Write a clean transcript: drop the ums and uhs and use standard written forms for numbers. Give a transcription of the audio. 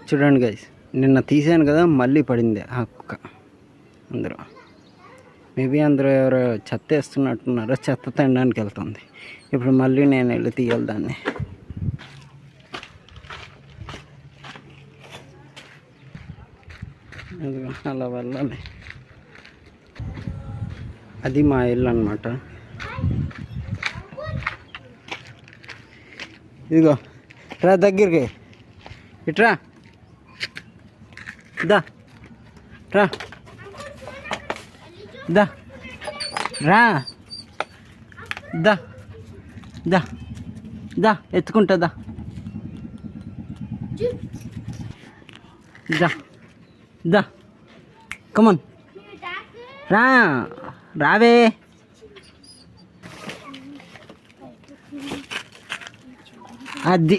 చూడండి గైస్, నిన్న తీసాను కదా, మళ్ళీ పడింది ఆ కుక్క. అందరూ మేబీ అందరూ ఎవరో చెత్త వేస్తున్నట్టున్నారో, చెత్త తినడానికి వెళ్తుంది. ఇప్పుడు మళ్ళీ నేను వెళ్ళి తీయాలి దాన్ని. అలా వెళ్ళాలి. అది మా ఇల్లు అన్నమాట. ఇదిగో రా దగ్గరికి, ఇట్రా, దా రా, దా రా, దా దా దా, ఎత్తుకుంటా, దా దా దా, కమన్ రా, రావే. అది